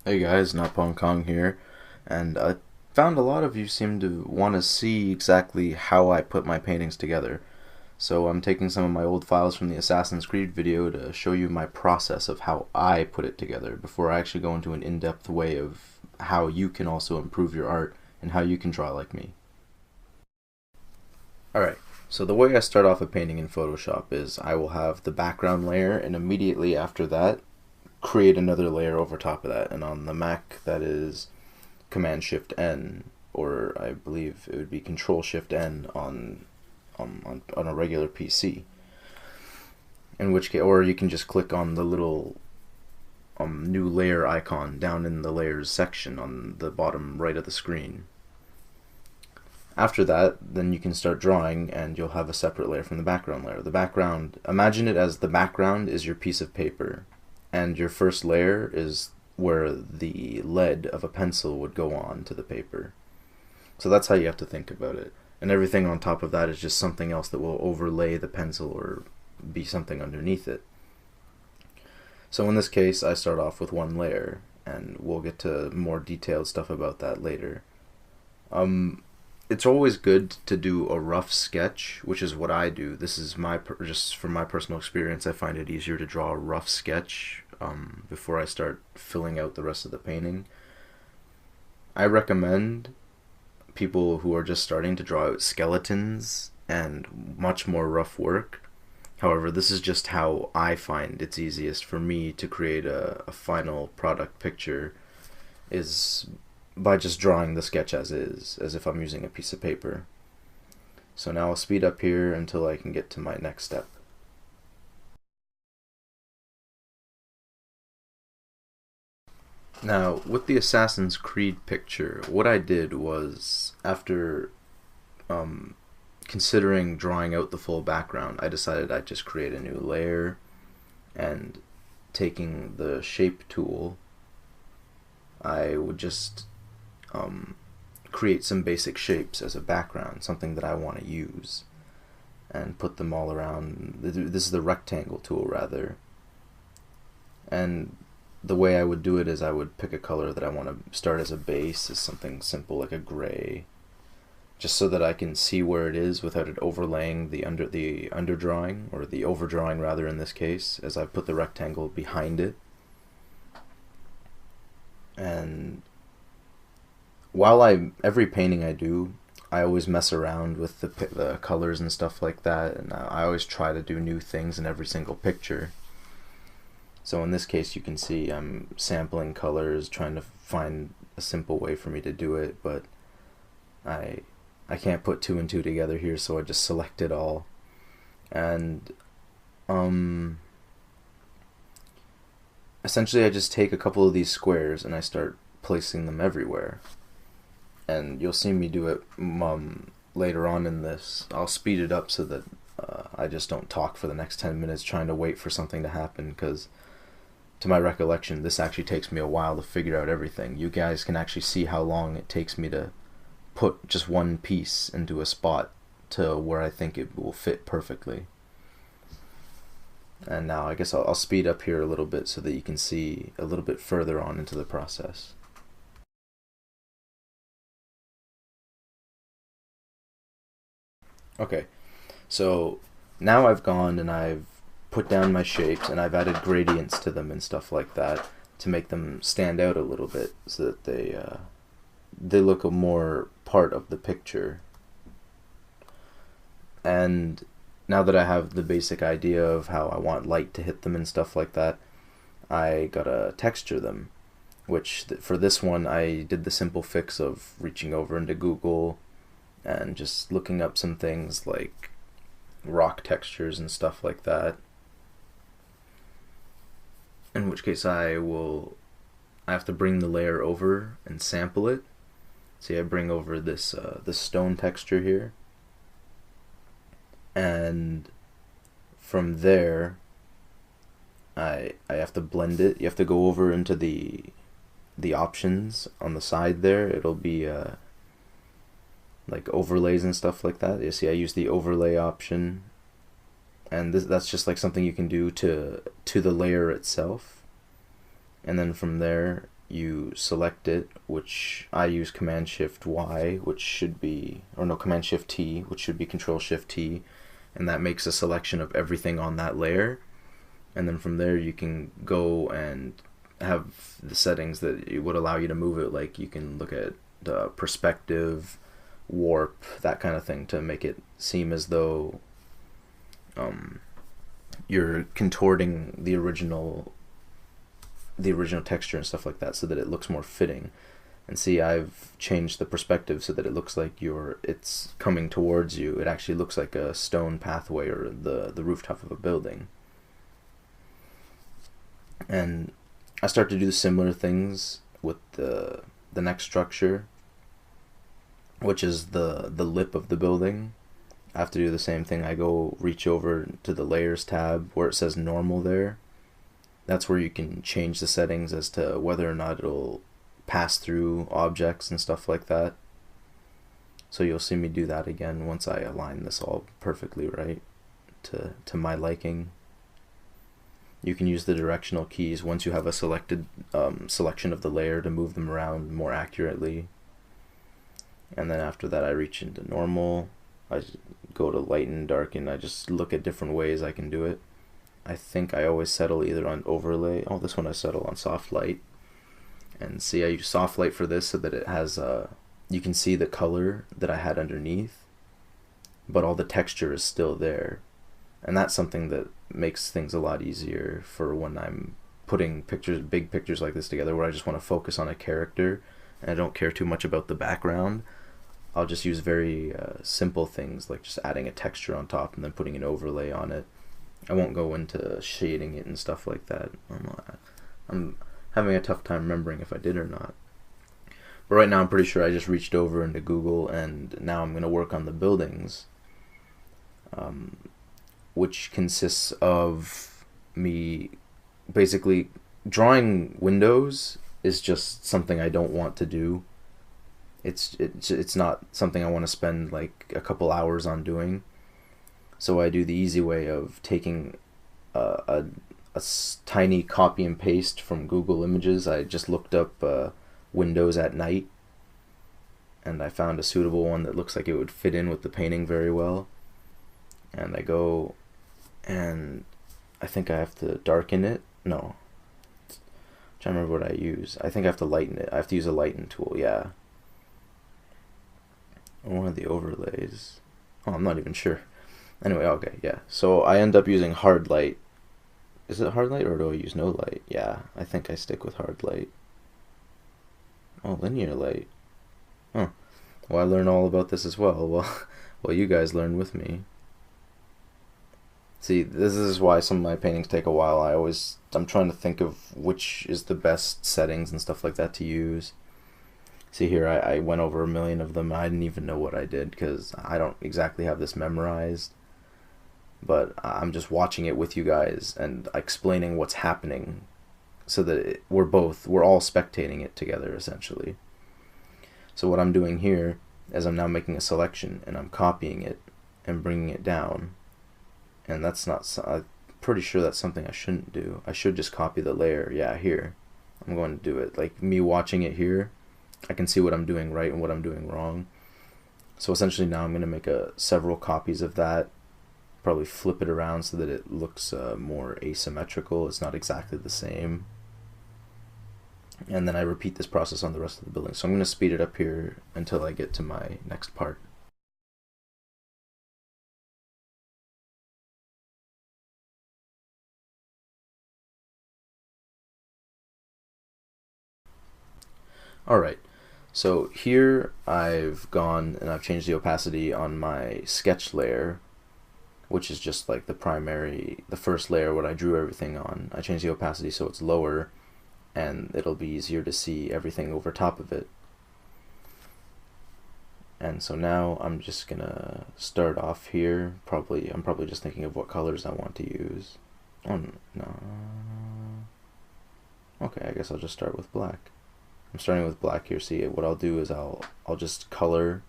Hey guys, Notpongkong here, and I found a lot of you seem to want to see exactly how I put my paintings together. So I'm taking some of my old files from the Assassin's Creed video to show you my process of how I put it together before I actually go into an in-depth way of how you can also improve your art and how you can draw like me. Alright, so the way I start off a painting in Photoshop is I will have the background layer, and immediately after that create another layer over top of that, and on the Mac that is Command Shift N, or I believe it would be Control Shift N on a regular PC. In which case, or you can just click on the little new layer icon down in the layers section on the bottom right of the screen. After that, then you can start drawing, and you'll have a separate layer from the background layer. The background, imagine it as the background is your piece of paper, and your first layer is where the lead of a pencil would go on to the paper. So that's how you have to think about it. And everything on top of that is just something else that will overlay the pencil or be something underneath it. So in this case, I start off with one layer, and we'll get to more detailed stuff about that later. It's always good to do a rough sketch, which is what I do. This is just from my personal experience. I find it easier to draw a rough sketch before I start filling out the rest of the painting. I recommend people who are just starting to draw out skeletons and much more rough work. However, this is just how I find it's easiest for me to create a final product picture, is by just drawing the sketch as is, as if I'm using a piece of paper. So now I'll speed up here until I can get to my next step. Now, with the Assassin's Creed picture, what I did was, after considering drawing out the full background, I decided I'd just create a new layer, and taking the shape tool, I would just create some basic shapes as a background, something that I want to use, and put them all around. This is the rectangle tool, rather. And the way I would do it is I would pick a color that I want to start as a base, as something simple like a gray, just so that I can see where it is without it overlaying the underdrawing, or the overdrawing rather in this case, as I put the rectangle behind it. And while every painting I do, I always mess around with the colors and stuff like that, and I always try to do new things in every single picture. So in this case, you can see I'm sampling colors, trying to find a simple way for me to do it, but I can't put two and two together here, so I just select it all. And essentially I just take a couple of these squares and I start placing them everywhere. And you'll see me do it later on in this. I'll speed it up so that I just don't talk for the next 10 minutes trying to wait for something to happen, because to my recollection, this actually takes me a while to figure out everything. You guys can actually see how long it takes me to put just one piece into a spot to where I think it will fit perfectly. And now I guess I'll speed up here a little bit so that you can see a little bit further on into the process. Okay, so now I've gone and I've put down my shapes, and I've added gradients to them and stuff like that to make them stand out a little bit, so that they look a more part of the picture. And now that I have the basic idea of how I want light to hit them and stuff like that, I gotta texture them, which for this one I did the simple fix of reaching over into Google and just looking up some things like rock textures and stuff like that. In which case I have to bring the layer over and sample it. See, I bring over this stone texture here, and from there I have to blend it. You have to go over into the options on the side there. It'll be like overlays and stuff like that. You see, I use the overlay option, and that's just like something you can do to the layer itself. And then from there, you select it, which I use Command Shift Y, which should be, or no, Command Shift T, which should be Control Shift T, and that makes a selection of everything on that layer. And then from there you can go and have the settings that it would allow you to move it. Like you can look at perspective, warp, that kind of thing, to make it seem as though you're contorting the original texture and stuff like that, so that it looks more fitting. And see, I've changed the perspective so that it looks like it's coming towards you. It actually looks like a stone pathway or the rooftop of a building. And I start to do similar things with the next structure, which is the lip of the building. I have to do the same thing. I go reach over to the layers tab where it says normal there. That's where you can change the settings as to whether or not it'll pass through objects and stuff like that. So you'll see me do that again once I align this all perfectly right to my liking. You can use the directional keys once you have a selected selection of the layer to move them around more accurately. And then after that I reach into normal. I go to lighten, darken. I just look at different ways I can do it. I think I always settle either on overlay. Oh, this one I settle on soft light. And see, I use soft light for this so that it has you can see the color that I had underneath, but all the texture is still there. And that's something that makes things a lot easier for when I'm putting pictures, big pictures like this together, where I just want to focus on a character and I don't care too much about the background. I'll just use very simple things like just adding a texture on top and then putting an overlay on it. I won't go into shading it and stuff like that. I'm having a tough time remembering if I did or not. But right now I'm pretty sure I just reached over into Google, and now I'm going to work on the buildings, which consists of me basically drawing windows is just something I don't want to do. It's not something I want to spend like a couple hours on doing. So I do the easy way of taking a tiny copy and paste from Google Images. I just looked up windows at night, and I found a suitable one that looks like it would fit in with the painting very well. And I go, and I think I have to darken it. No, I'm trying to remember what I use. I think I have to lighten it. I have to use a lighten tool, yeah. Or one of the overlays. Oh, I'm not even sure. Anyway, okay, yeah. So I end up using hard light. Is it hard light or do I use no light? Yeah, I think I stick with hard light. Oh, linear light. Huh. Well, I learn all about this as well. Well, you guys learn with me. See, this is why some of my paintings take a while. I'm trying to think of which is the best settings and stuff like that to use. See here, I went over 1 million of them. I didn't even know what I did because I don't exactly have this memorized. But I'm just watching it with you guys and explaining what's happening so that we're all spectating it together, essentially. So what I'm doing here is I'm now making a selection and I'm copying it and bringing it down. And that's not, I'm pretty sure that's something I shouldn't do. I should just copy the layer. Yeah, here. I'm going to do it. Like me watching it here, I can see what I'm doing right and what I'm doing wrong. So essentially now I'm going to make several copies of that, probably flip it around so that it looks more asymmetrical. It's not exactly the same. And then I repeat this process on the rest of the building. So I'm going to speed it up here until I get to my next part. Alright, so here I've gone and I've changed the opacity on my sketch layer, which is just like the first layer what I drew everything on. I changed the opacity so it's lower and it'll be easier to see everything over top of it. And so now I'm just gonna start off here. I'm probably just thinking of what colors I want to use. Oh no. Okay, I guess I'll just start with black. I'm starting with black here. See, what I'll do is I'll just color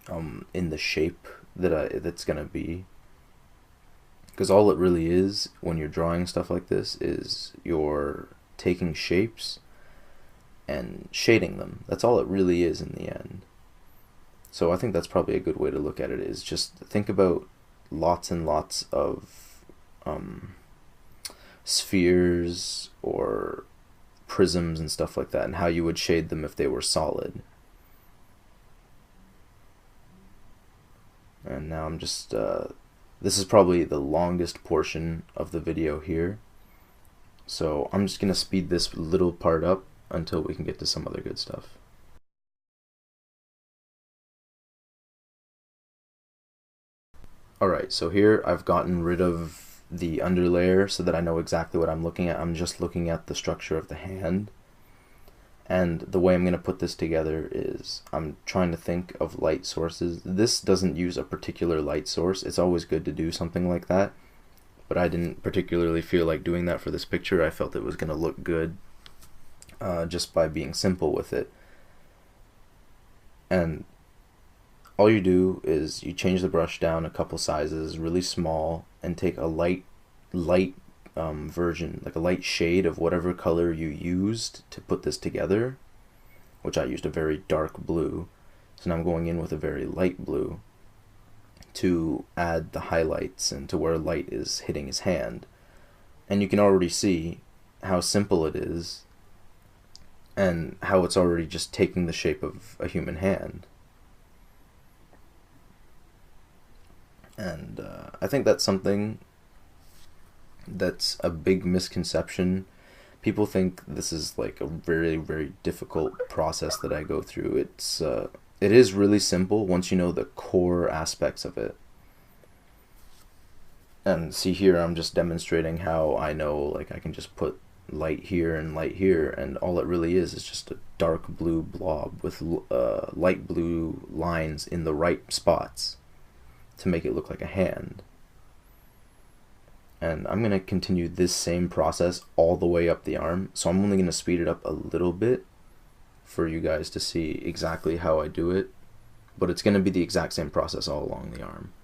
in the shape that's gonna be, because all it really is when you're drawing stuff like this is you're taking shapes and shading them. That's all it really is in the end. So I think that's probably a good way to look at it, is just think about lots and lots of spheres or prisms and stuff like that, and how you would shade them if they were solid. And now I'm just, this is probably the longest portion of the video here, so I'm just going to speed this little part up until we can get to some other good stuff. Alright, so here I've gotten rid of the underlayer so that I know exactly what I'm looking at. I'm just looking at the structure of the hand. And the way I'm going to put this together is I'm trying to think of light sources. This doesn't use a particular light source. It's always good to do something like that. But I didn't particularly feel like doing that for this picture. I felt it was going to look good just by being simple with it. And all you do is you change the brush down a couple sizes, really small, and take a light version, like a light shade of whatever color you used to put this together, which I used a very dark blue. So now I'm going in with a very light blue to add the highlights and to where light is hitting his hand. And you can already see how simple it is and how it's already just taking the shape of a human hand. And I think that's something that's a big misconception. People think this is like a very, very difficult process that I go through. It is really simple once you know the core aspects of it. And see here, I'm just demonstrating how I know, like, I can just put light here and light here, and all it really is just a dark blue blob with light blue lines in the right spots to make it look like a hand. And I'm going to continue this same process all the way up the arm, so I'm only going to speed it up a little bit for you guys to see exactly how I do it, but it's going to be the exact same process all along the arm.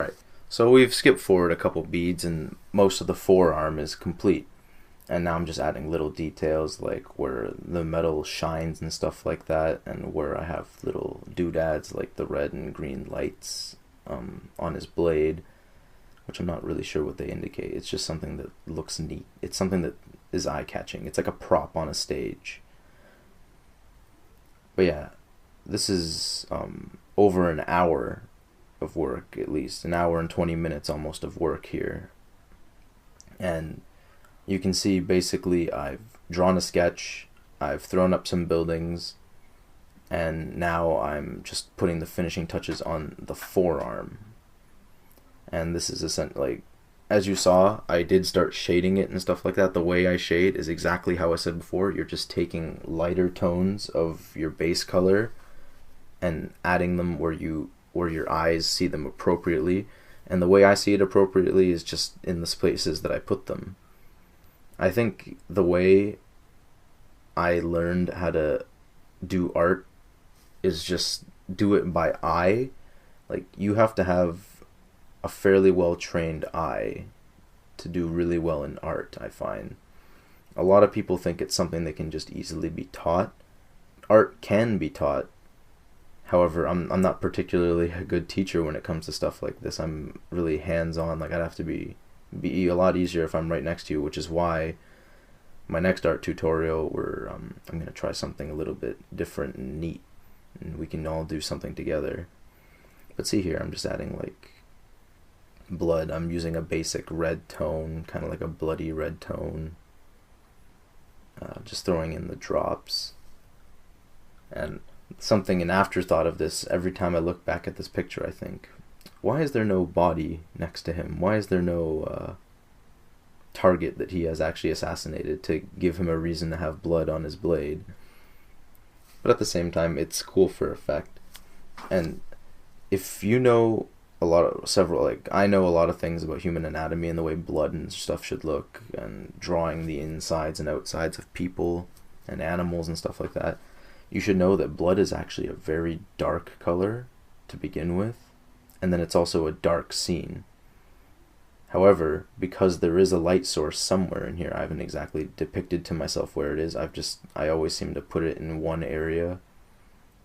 Right, so we've skipped forward a couple beads and most of the forearm is complete. And now I'm just adding little details like where the metal shines and stuff like that, and where I have little doodads like the red and green lights on his blade, which I'm not really sure what they indicate. It's just something that looks neat. It's something that is eye-catching. It's like a prop on a stage. But yeah, this is over an hour of work, at least an hour and 20 minutes almost of work here. And you can see basically I've drawn a sketch, I've thrown up some buildings, and now I'm just putting the finishing touches on the forearm. And this is essentially, like, as you saw, I did start shading it and stuff like that. The way I shade is exactly how I said before. You're just taking lighter tones of your base color and adding them where your eyes see them appropriately. And the way I see it appropriately is just in the places that I put them. I think the way I learned how to do art is just do it by eye. Like, you have to have a fairly well trained eye to do really well in art, I find. A lot of people think it's something that can just easily be taught. Art can be taught. However, I'm not particularly a good teacher when it comes to stuff like this. I'm really hands-on. Like, I'd have to be a lot easier if I'm right next to you, which is why my next art tutorial where I'm going to try something a little bit different and neat, and we can all do something together. But see here, I'm just adding like blood. I'm using a basic red tone, kind of like a bloody red tone, just throwing in the drops. And something, an afterthought of this, every time I look back at this picture I think, why is there no body next to him? Why is there no target that he has actually assassinated to give him a reason to have blood on his blade? But at the same time, it's cool for effect. And if you know several, like, I know a lot of things about human anatomy and the way blood and stuff should look, and drawing the insides and outsides of people and animals and stuff like that. You should know that blood is actually a very dark color to begin with, and then it's also a dark scene. However, because there is a light source somewhere in here, I haven't exactly depicted to myself where it is. I always seem to put it in one area.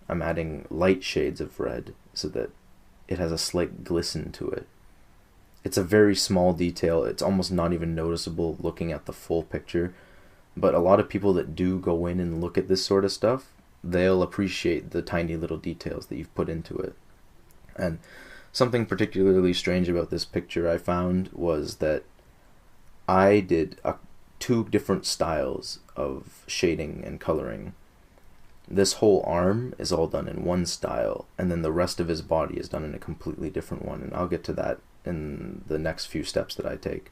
I'm adding light shades of red so that it has a slight glisten to it. It's a very small detail. It's almost not even noticeable looking at the full picture. But a lot of people that do go in and look at this sort of stuff, they'll appreciate the tiny little details that you've put into it. And something particularly strange about this picture I found was that I did two different styles of shading and coloring. This whole arm is all done in one style, and then the rest of his body is done in a completely different one, and I'll get to that in the next few steps that I take.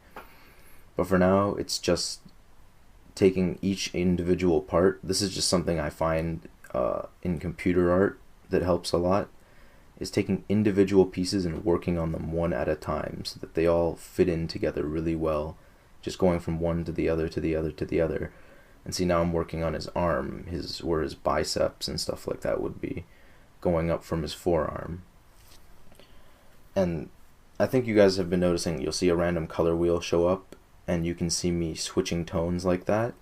But for now, it's just taking each individual part. This is just something I find in computer art that helps a lot, is taking individual pieces and working on them one at a time so that they all fit in together really well, just going from one to the other to the other to the other. And see, now I'm working on his arm, where his biceps and stuff like that would be, going up from his forearm. And I think you guys have been noticing, you'll see a random color wheel show up, and you can see me switching tones like that.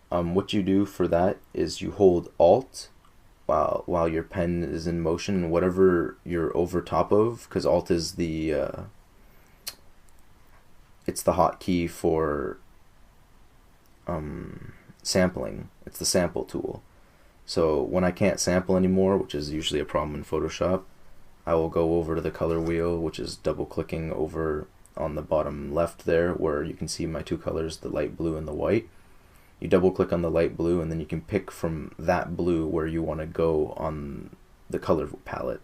What you do for that is you hold Alt while your pen is in motion, whatever you're over top of, because Alt is it's the hotkey for sampling. It's the sample tool. So when I can't sample anymore, which is usually a problem in Photoshop, I will go over to the color wheel, which is double clicking over on the bottom left there where you can see my two colors, the light blue and the white. You double click on the light blue, and then you can pick from that blue where you want to go on the color palette.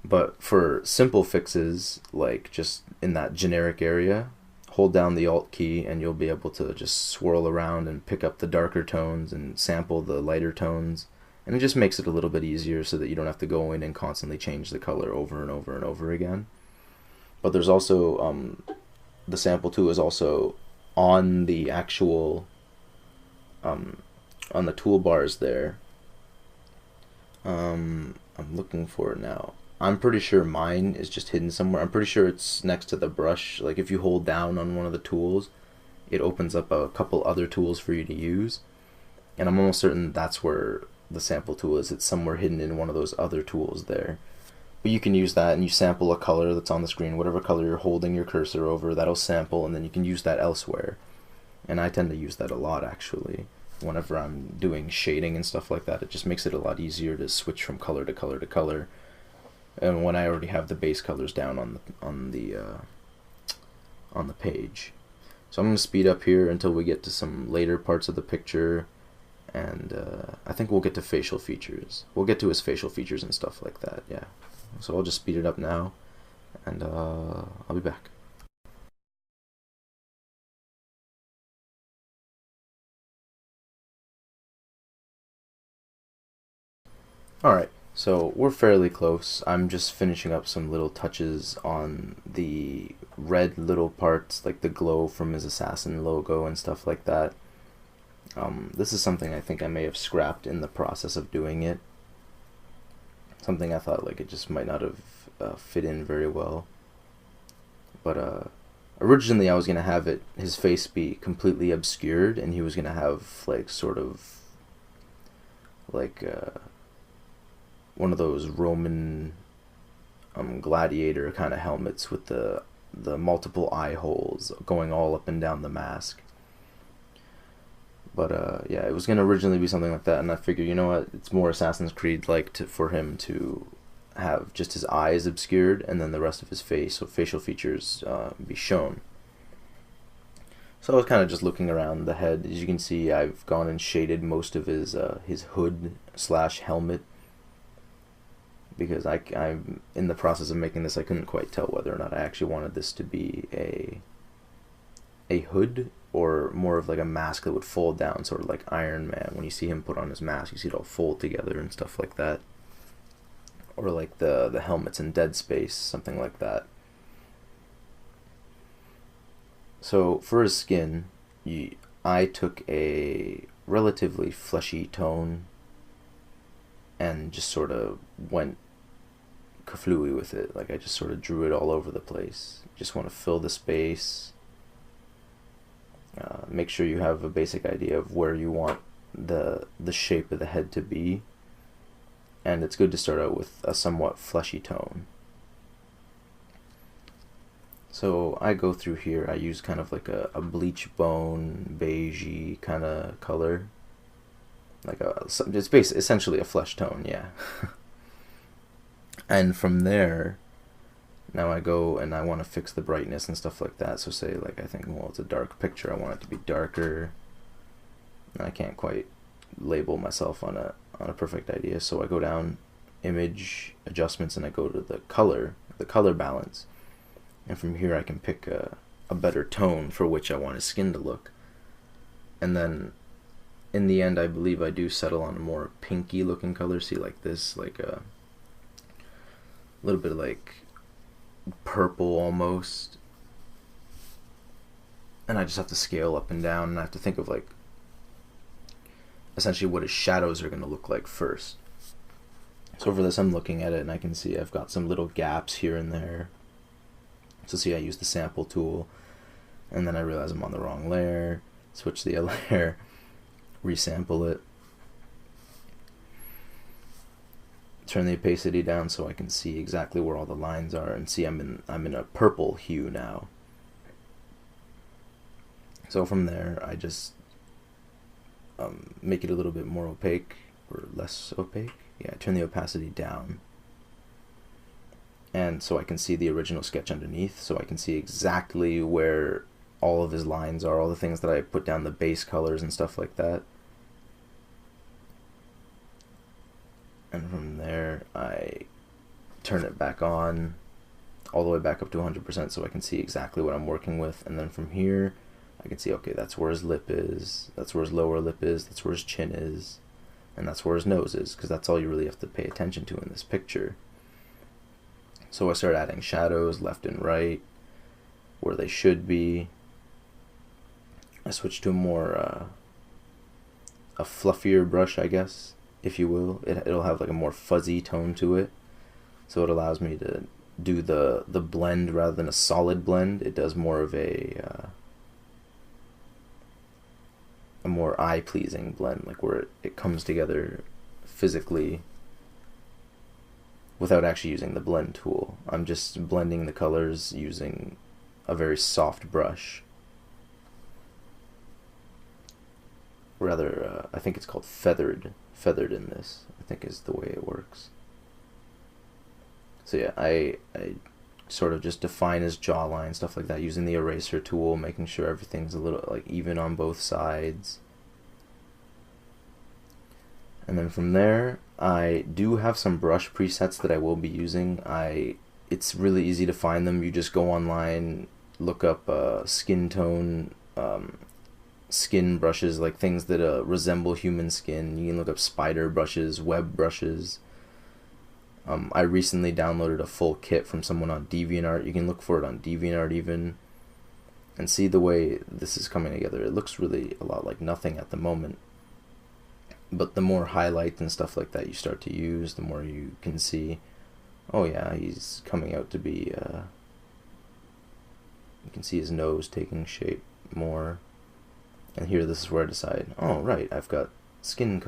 But for simple fixes, like just in that generic area, hold down the Alt key and you'll be able to just swirl around and pick up the darker tones and sample the lighter tones, and it just makes it a little bit easier so that you don't have to go in and constantly change the color over and over and over again. But there's also the sample tool is also on the actual on the toolbars there. I'm looking for it now. I'm pretty sure mine is just hidden somewhere. I'm pretty sure it's next to the brush. Like if you hold down on one of the tools, it opens up a couple other tools for you to use. And I'm almost certain that's where the sample tool is. It's somewhere hidden in one of those other tools there. But you can use that, and you sample a color that's on the screen. Whatever color you're holding your cursor over, that'll sample, and then you can use that elsewhere. And I tend to use that a lot, actually. Whenever I'm doing shading and stuff like that, it just makes it a lot easier to switch from color to color to color. And when I already have the base colors down on the page. So I'm going to speed up here until we get to some later parts of the picture, and I think we'll get to facial features. We'll get to his facial features and stuff like that, yeah. So I'll just speed it up now, and I'll be back. Alright, so we're fairly close. I'm just finishing up some little touches on the red little parts, like the glow from his assassin logo and stuff like that. This is something I think I may have scrapped in the process of doing it. Something I thought like it just might not have fit in very well. But originally I was going to have his face be completely obscured, and he was going to have like sort of like one of those Roman gladiator kind of helmets with the multiple eye holes going all up and down the mask. But yeah, it was going to originally be something like that, and I figured, you know what, it's more Assassin's Creed-like for him to have just his eyes obscured and then the rest of his face, so facial features, be shown. So I was kind of just looking around the head. As you can see, I've gone and shaded most of his hood / helmet, because I'm in the process of making this. I couldn't quite tell whether or not I actually wanted this to be a hood or more of like a mask that would fold down, sort of like Iron Man. When you see him put on his mask, you see it all fold together and stuff like that. or like the helmets in Dead Space, something like that. So for his skin, I took a relatively fleshy tone and just sort of went kaflooey with it. Like, I just sort of drew it all over the place. Just want to fill the space. Make sure you have a basic idea of where you want the shape of the head to be. And it's good to start out with a somewhat fleshy tone. So I go through here, I use kind of like a bleach bone, beigey kind of color. Like it's basically essentially a flesh tone, yeah. And from there, now I go and I want to fix the brightness and stuff like that. So say, like, I think, well, it's a dark picture, I want it to be darker. And I can't quite label myself on a perfect idea. So I go down, image, adjustments, and I go to the color balance. And from here I can pick a better tone for which I want his skin to look. And then in the end, I believe I do settle on a more pinky looking color. See, like this, like a little bit like purple almost. And I just have to scale up and down, and I have to think of like essentially what his shadows are going to look like first. So for this, I'm looking at it and I can see I've got some little gaps here and there. So see, I use the sample tool, and then I realize I'm on the wrong layer, switch the layer, resample it, turn the opacity down so I can see exactly where all the lines are, and see I'm in a purple hue now. So from there, I just make it a little bit more opaque, or less opaque. Yeah, turn the opacity down. And so I can see the original sketch underneath, so I can see exactly where all of his lines are, all the things that I put down, the base colors and stuff like that. And from there, I turn it back on, all the way back up to 100%, so I can see exactly what I'm working with. And then from here, I can see, okay, that's where his lip is, that's where his lower lip is, that's where his chin is, and that's where his nose is, because that's all you really have to pay attention to in this picture. So I start adding shadows left and right, where they should be. I switch to a more, a fluffier brush, I guess, if you will. It'll have like a more fuzzy tone to it. So it allows me to do the blend rather than a solid blend. It does more of a more eye-pleasing blend, like where it comes together physically without actually using the blend tool. I'm just blending the colors using a very soft brush. Rather, I think it's called feathered in this, I think is the way it works. So yeah, I sort of just define his jawline, stuff like that, using the eraser tool, making sure everything's a little like even on both sides. And then from there, I do have some brush presets that I will be using. It's really easy to find them. You just go online, look up skin tone, skin brushes, like things that resemble human skin. You can look up spider brushes, web brushes. I recently downloaded a full kit from someone on DeviantArt. You can look for it on DeviantArt even, and see the way this is coming together. It looks really a lot like nothing at the moment. But the more highlight and stuff like that you start to use, the more you can see, oh yeah, he's coming out to be, you can see his nose taking shape more. And here, this is where I decide, oh right, I've got skin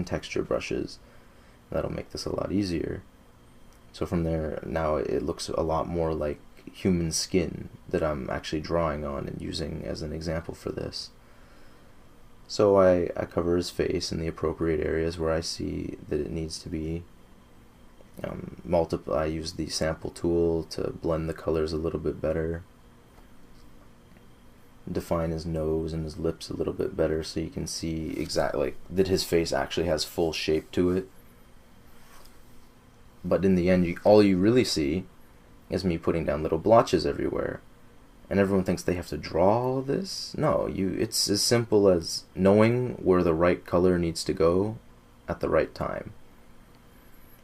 texture brushes. That'll make this a lot easier. So from there, now it looks a lot more like human skin that I'm actually drawing on and using as an example for this. So I cover his face in the appropriate areas where I see that it needs to be. I use the sample tool to blend the colors a little bit better. Define his nose and his lips a little bit better so you can see exactly that his face actually has full shape to it. But in the end, all you really see is me putting down little blotches everywhere. And everyone thinks they have to draw all of this. No, it's as simple as knowing where the right color needs to go at the right time.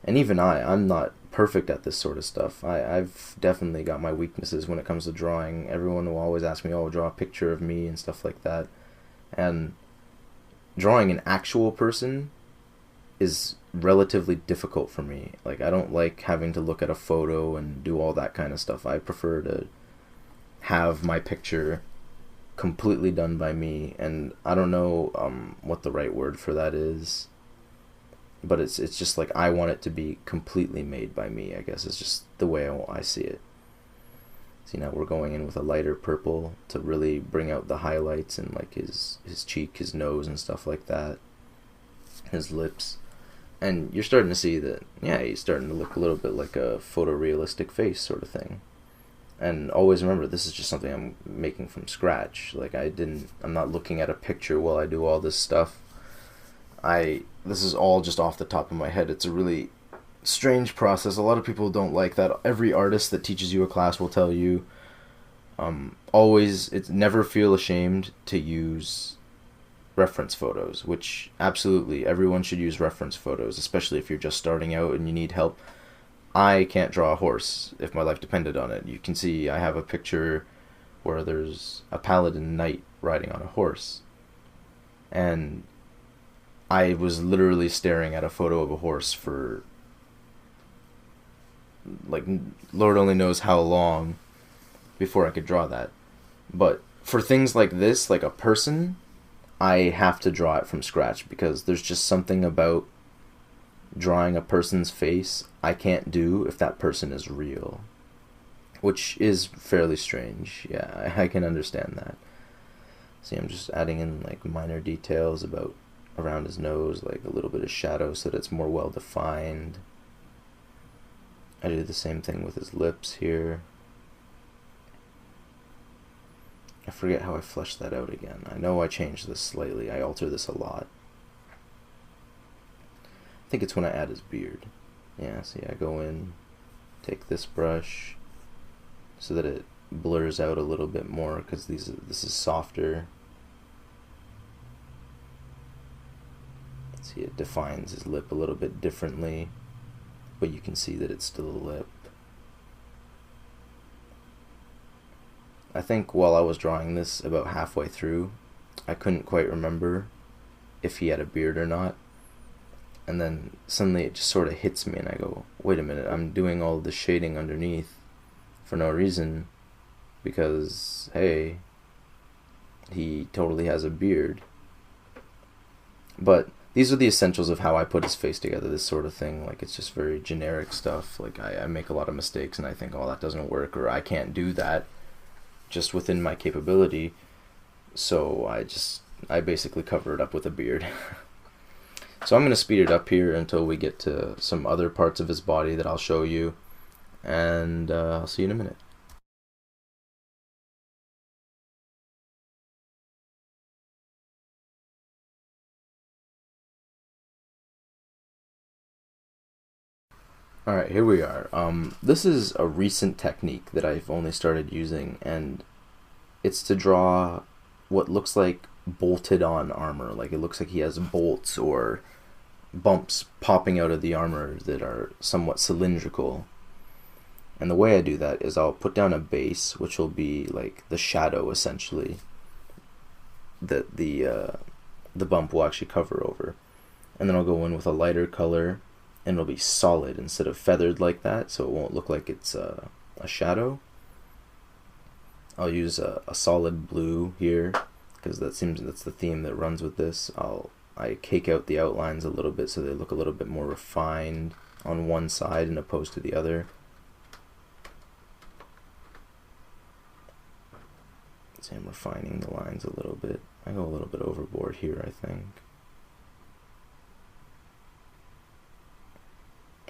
And even I'm not perfect at this sort of stuff. I've definitely got my weaknesses when it comes to drawing. Everyone will always ask me, oh, draw a picture of me and stuff like that. And drawing an actual person is relatively difficult for me. Like, I don't like having to look at a photo and do all that kind of stuff. I prefer to have my picture completely done by me, and I don't know what the right word for that is, but it's just like I want it to be completely made by me, I guess. It's just the way I see it. See, now we're going in with a lighter purple to really bring out the highlights and like his cheek, his nose and stuff like that, his lips. And you're starting to see that, yeah, he's starting to look a little bit like a photorealistic face sort of thing. And always remember, this is just something I'm making from scratch. Like, I'm not looking at a picture while I do all this stuff. This is all just off the top of my head. It's a really strange process. A lot of people don't like that. Every artist that teaches you a class will tell you, never feel ashamed to use reference photos, which absolutely everyone should use reference photos, especially if you're just starting out and you need help. I can't draw a horse if my life depended on it. You can see I have a picture where there's a paladin knight riding on a horse. And I was literally staring at a photo of a horse for, like, Lord only knows how long before I could draw that. But for things like this, like a person, I have to draw it from scratch because there's just something about drawing a person's face I can't do if that person is real, which is fairly strange. Yeah, I can understand that. See, I'm just adding in like minor details about around his nose, like a little bit of shadow so that it's more well defined. I do the same thing with his lips here. I forget how I fleshed that out again. I know I changed this slightly. I alter this a lot. I think it's when I add his beard. Yeah, see, I go in, take this brush so that it blurs out a little bit more because this is softer. See, it defines his lip a little bit differently, but you can see that it's still a lip. I think while I was drawing this about halfway through, I couldn't quite remember if he had a beard or not. And then suddenly it just sort of hits me and I go, wait a minute, I'm doing all the shading underneath for no reason because, hey, he totally has a beard. But these are the essentials of how I put his face together, this sort of thing. Like, it's just very generic stuff. Like, I make a lot of mistakes and I think, oh, that doesn't work, or I can't do that just within my capability. So I basically cover it up with a beard. So I'm going to speed it up here until we get to some other parts of his body that I'll show you, and I'll see you in a minute. Alright, here we are. This is a recent technique that I've only started using, and it's to draw what looks like bolted on armor. Like, it looks like he has bolts or bumps popping out of the armor that are somewhat cylindrical. And the way I do that is I'll put down a base, which will be like the shadow essentially that the bump will actually cover over. And then I'll go in with a lighter color and it'll be solid instead of feathered like that, so it won't look like it's a shadow. I'll use a solid blue here because that's the theme that runs with this. I cake out the outlines a little bit so they look a little bit more refined on one side and opposed to the other. See, I'm refining the lines a little bit. I go a little bit overboard here, I think.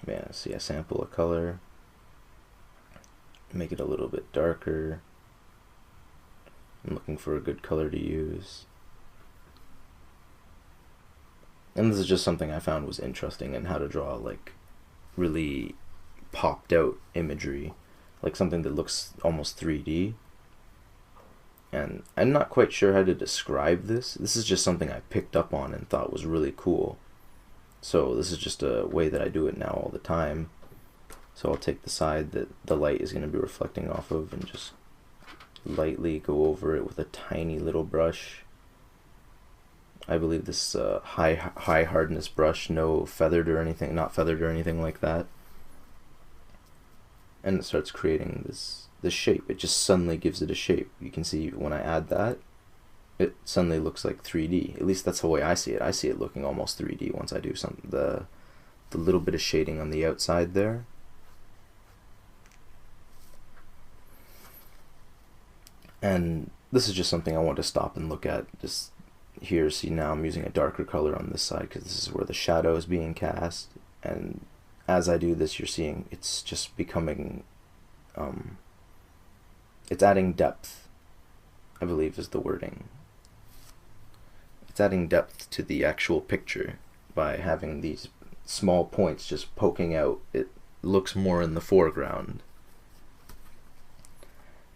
Yeah, see, I sample a color, make it a little bit darker. I'm looking for a good color to use. And this is just something I found was interesting in how to draw like really popped out imagery, like something that looks almost 3D. And I'm not quite sure how to describe this. This is just something I picked up on and thought was really cool. So this is just a way that I do it now all the time. So I'll take the side that the light is going to be reflecting off of and just lightly go over it with a tiny little brush. I believe this high hardness brush, no feathered or anything, not feathered or anything like that. And it starts creating this shape. It just suddenly gives it a shape. You can see when I add that, it suddenly looks like 3D. At least that's the way I see it. I see it looking almost 3D once I do the little bit of shading on the outside there. And this is just something I want to stop and look at. Just here, see now I'm using a darker color on this side because this is where the shadow is being cast. And as I do this, you're seeing it's just becoming, it's adding depth, I believe is the wording. It's adding depth to the actual picture by having these small points just poking out. It looks more in the foreground.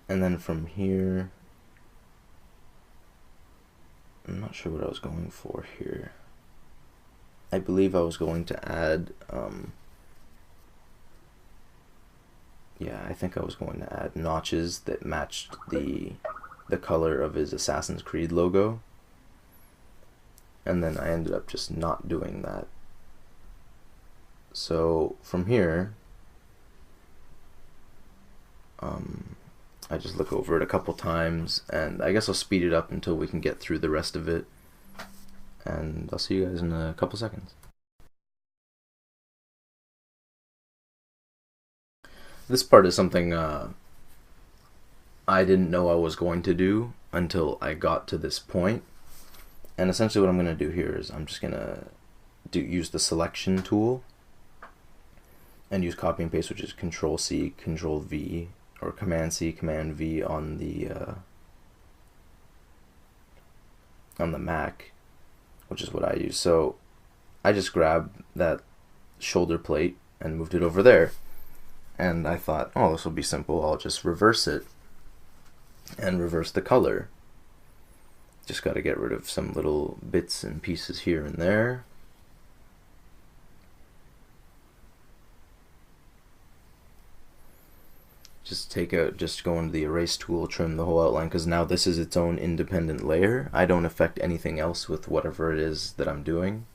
And then from here, I'm not sure what I was going for here. I believe I was going to add, I think I was going to add notches that matched the color of his Assassin's Creed logo. And then I ended up just not doing that. So from here, I just look over it a couple times, and I guess I'll speed it up until we can get through the rest of it. And I'll see you guys in a couple seconds. This part is something I didn't know I was going to do until I got to this point. And essentially what I'm going to do here is I'm just going to use the selection tool and use copy and paste, which is Control C, Control V, or Command C, Command V on the Mac, which is what I use. So I just grabbed that shoulder plate and moved it over there. And I thought, oh, this will be simple. I'll just reverse it and reverse the color. Just got to get rid of some little bits and pieces here and there. Just go into the erase tool, trim the whole outline, because now this is its own independent layer. I don't affect anything else with whatever it is that I'm doing.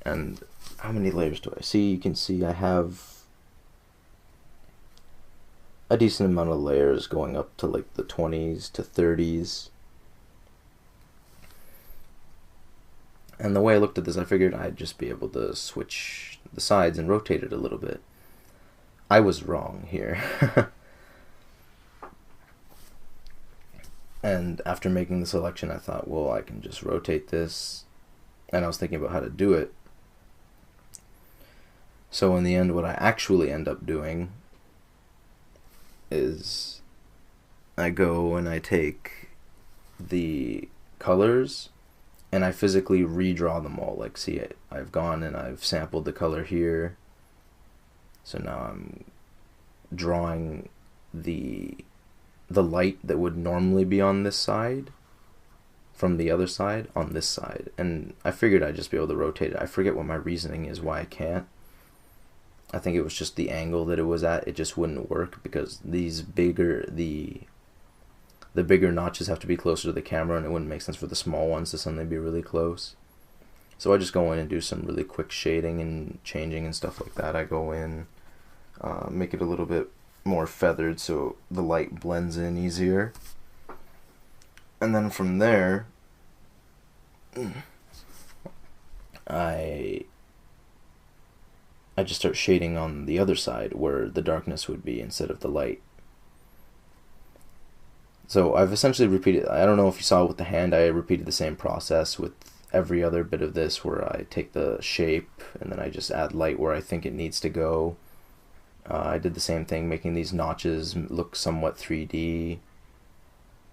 And how many layers do I see? You can see I have a decent amount of layers going up to like the 20s to 30s. And the way I looked at this, I figured I'd just be able to switch the sides and rotate it a little bit. I was wrong here. And after making the selection, I thought, well, I can just rotate this. And I was thinking about how to do it. So in the end, what I actually end up doing is I go and I take the colors and I physically redraw them all. Like, see, I've gone and I've sampled the color here. So now I'm drawing the light that would normally be on this side from the other side on this side. And I figured I'd just be able to rotate it. I forget what my reasoning is why I can't. I think it was just the angle that it was at. It just wouldn't work because these bigger, the bigger notches have to be closer to the camera, and it wouldn't make sense for the small ones to suddenly be really close. So I just go in and do some really quick shading and changing and stuff like that. I go in, make it a little bit more feathered so the light blends in easier. And then from there, I just start shading on the other side where the darkness would be instead of the light. So I've essentially repeated, I don't know if you saw with the hand, I repeated the same process with every other bit of this where I take the shape and then I just add light where I think it needs to go. I did the same thing, making these notches look somewhat 3D.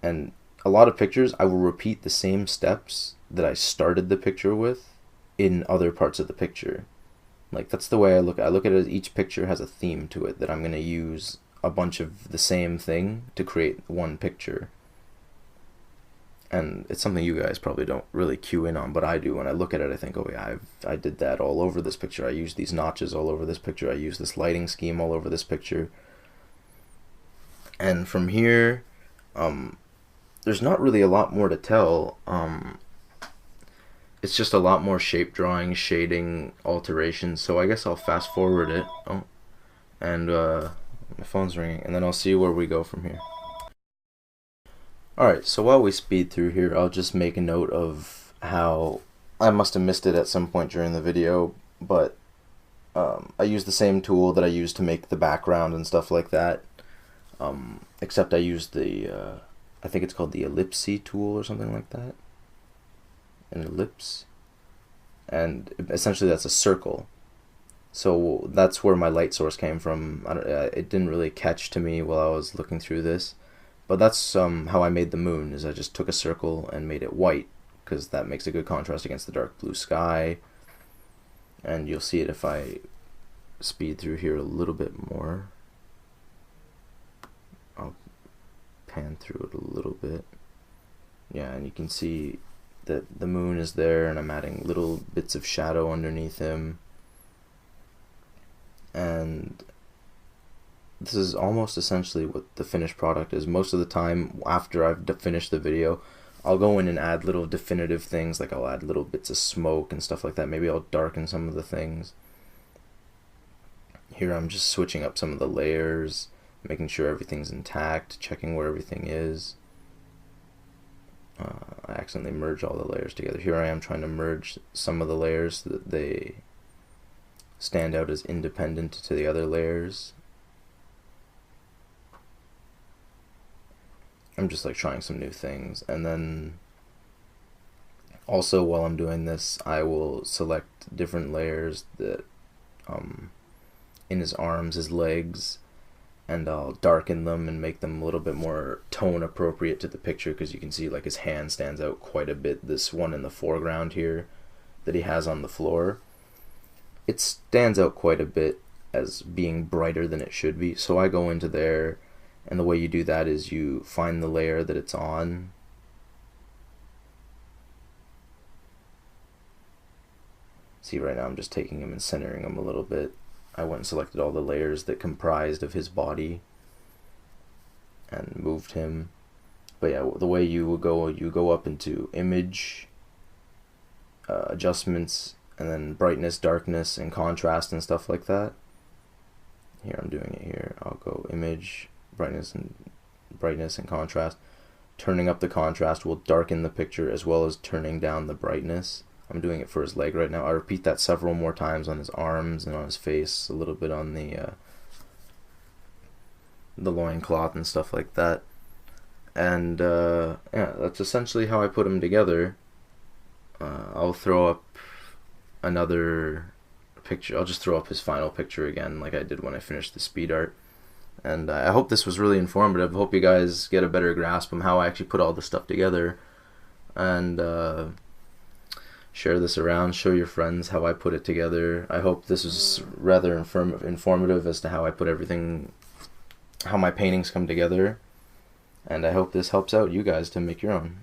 And a lot of pictures, I will repeat the same steps that I started the picture with in other parts of the picture. Like, that's the way I look at it as each picture has a theme to it that I'm going to use a bunch of the same thing to create one picture. And it's something you guys probably don't really cue in on, but I do. When I look at it, I think, oh yeah, I did that all over this picture. I used these notches all over this picture. I used this lighting scheme all over this picture. And from here, there's not really a lot more to tell. It's just a lot more shape drawing, shading, alterations. So I guess I'll fast forward it. Oh, and my phone's ringing, and then I'll see where we go from here. Alright, so while we speed through here, I'll just make a note of how I must have missed it at some point during the video, but I used the same tool that I used to make the background and stuff like that, except I used the, I think it's called the ellipse tool or something like that, an ellipse, and essentially that's a circle. So that's where my light source came from. It didn't really catch to me while I was looking through this. But that's how I made the moon, is I just took a circle and made it white, because that makes a good contrast against the dark blue sky. And you'll see it if I speed through here a little bit more. I'll pan through it a little bit. Yeah, and you can see that the moon is there, and I'm adding little bits of shadow underneath him. And this is almost essentially what the finished product is. Most of the time, after I've finished the video, I'll go in and add little definitive things, like I'll add little bits of smoke and stuff like that. Maybe I'll darken some of the things. Here I'm just switching up some of the layers, making sure everything's intact, checking where everything is. I accidentally merged all the layers together. Here I am trying to merge some of the layers so that they stand out as independent to the other layers. I'm just like trying some new things, and then also while I'm doing this, I will select different layers that in his arms, his legs, and I'll darken them and make them a little bit more tone appropriate to the picture, because you can see like his hand stands out quite a bit. This one in the foreground here that he has on the floor, it stands out quite a bit as being brighter than it should be. So I go into there, and the way you do that is you find the layer that it's on. See, right now I'm just taking him and centering him a little bit. I went and selected all the layers that comprised of his body and moved him. But yeah, the way you go up into image, adjustments, and then brightness, darkness, and contrast and stuff like that. Here I'm doing it here. I'll go image, brightness and contrast. Turning up the contrast will darken the picture as well as turning down the brightness. I'm doing it for his leg right now. I repeat that several more times on his arms and on his face, a little bit on the loincloth and stuff like that. And yeah, that's essentially how I put him together. I'll throw up another picture. I'll just throw up his final picture again like I did when I finished the speed art. And I hope this was really informative. I hope you guys get a better grasp on how I actually put all this stuff together. And share this around, show your friends how I put it together. I hope this is rather informative as to how I put everything, how my paintings come together. And I hope this helps out you guys to make your own.